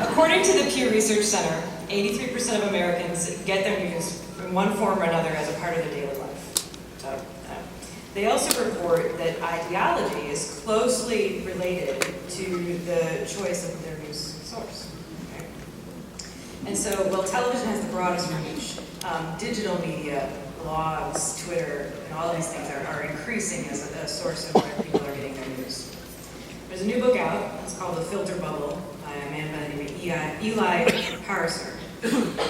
According to the Pew Research Center, 83% of Americans get their news in one form or another as a part of their daily life. They also report that ideology is closely related to the choice of their news source. Okay? And so, while television has the broadest reach, digital media, blogs, Twitter, and all of these things are increasing as a source of where people are getting their news. There's a new book out. It's called The Filter Bubble by a man by the name of Eli Pariser.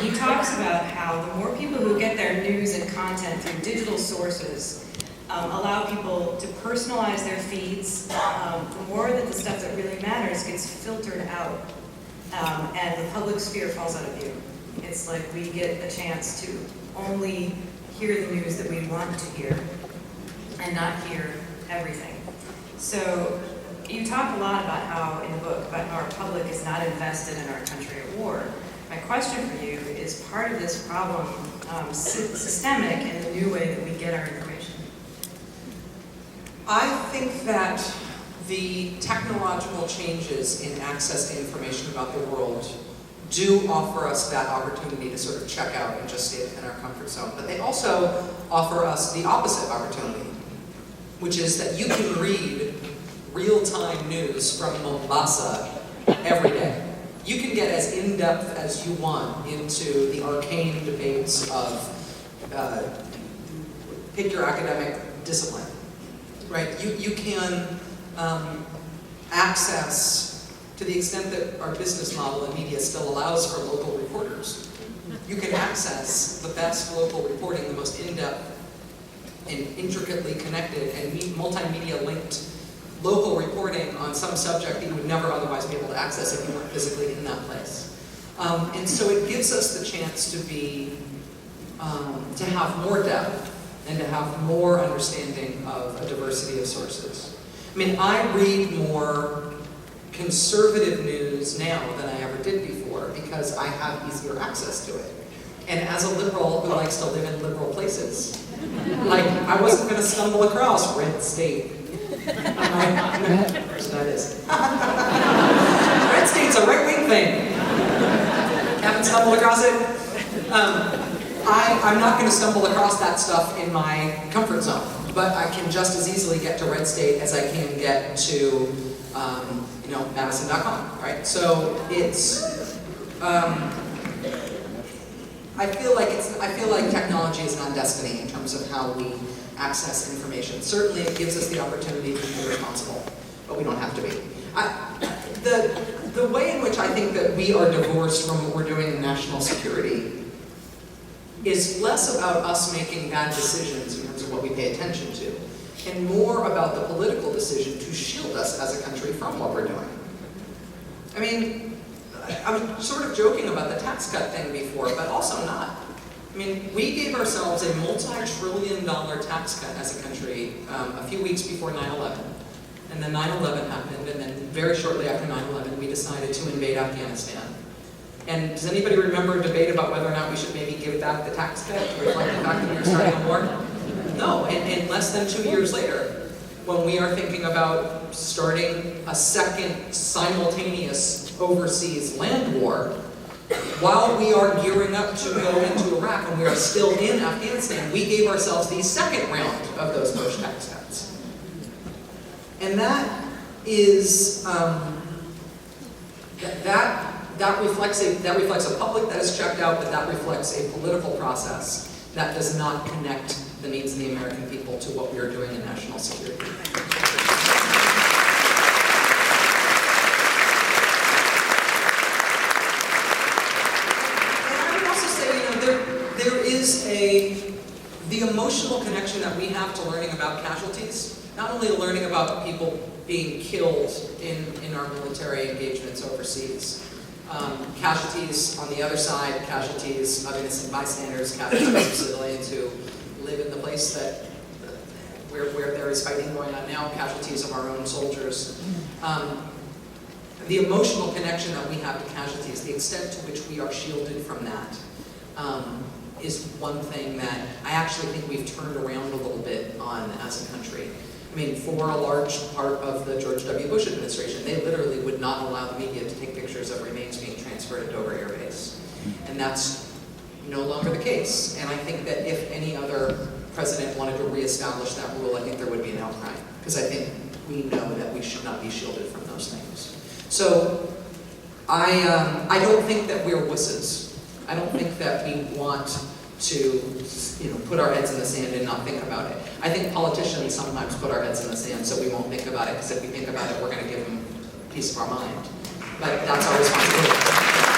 He talks about how the more people who get their news and content through digital sources allow people to personalize their feeds, the more that the stuff that really matters gets filtered out, and the public sphere falls out of view. It's like we get a chance to only hear the news that we want to hear and not hear everything. So you talk a lot about how, in the book, about how our public is not invested in our country at war. My question for you is, part of this problem systemic in the new way that we get our information? I think that the technological changes in access to information about the world do offer us that opportunity to sort of check out and just stay in our comfort zone. But they also offer us the opposite opportunity, which is that you can read real-time news from Mombasa every day. You can get as in-depth as you want into the arcane debates of pick your academic discipline, right? You can access, to the extent that our business model in media still allows for local reporters, you can access the best local reporting, the most in-depth and intricately connected and multimedia linked local reporting on some subject that you would never otherwise be able to access if you weren't physically in that place. And so it gives us the chance to be, to have more depth and to have more understanding of a diversity of sources. I mean, I read more conservative news now than I ever did before because I have easier access to it. And as a liberal who likes to live in liberal places, like, I wasn't going to stumble across Red State. Of course that is. Red State's a right-wing thing. Haven't stumbled across it. I'm not going to stumble across that stuff in my comfort zone, but I can just as easily get to Red State as I can get to, Madison.com, right? So it's, I feel like technology is not destiny in terms of how we access information. Certainly it gives us the opportunity to be responsible, but we don't have to be. The way in which I think that we are divorced from what we're doing in national security is less about us making bad decisions in terms of what we pay attention to, and more about the political decision to shield us as a country from what we're doing. I mean, I was sort of joking about the tax cut thing before, but also not. I mean, we gave ourselves a multi-trillion-dollar tax cut as a country a few weeks before 9/11. And then 9/11 happened, and then very shortly after 9/11, we decided to invade Afghanistan. And does anybody remember a debate about whether or not we should maybe give back the tax cut to reflect the fact that we were starting a war? No, and less than 2 years later, when we are thinking about starting a second simultaneous overseas land war, while we are gearing up to go into Iraq and we are still in Afghanistan, we gave ourselves the second round of those Bush tax cuts. And that is, that reflects a public that is checked out, but that reflects a political process that does not connect the needs of the American people to what we are doing in national security. There is the emotional connection that we have to learning about casualties, not only learning about people being killed in our military engagements overseas. Casualties on the other side, casualties of innocent bystanders, casualties of civilians who live in the place where there is fighting going on now, casualties of our own soldiers. The emotional connection that we have to casualties, the extent to which we are shielded from that, is one thing that I actually think we've turned around a little bit on as a country. I mean, for a large part of the George W. Bush administration, they literally would not allow the media to take that's no longer the case. And I think that if any other president wanted to reestablish that rule, I think there would be an outcry, because I think we know that we should not be shielded from those things. So I don't think that we're wusses. I don't think that we want to, put our heads in the sand and not think about it. I think politicians sometimes put our heads in the sand so we won't think about it, because if we think about it, we're going to give them a piece of our mind. But that's our responsibility.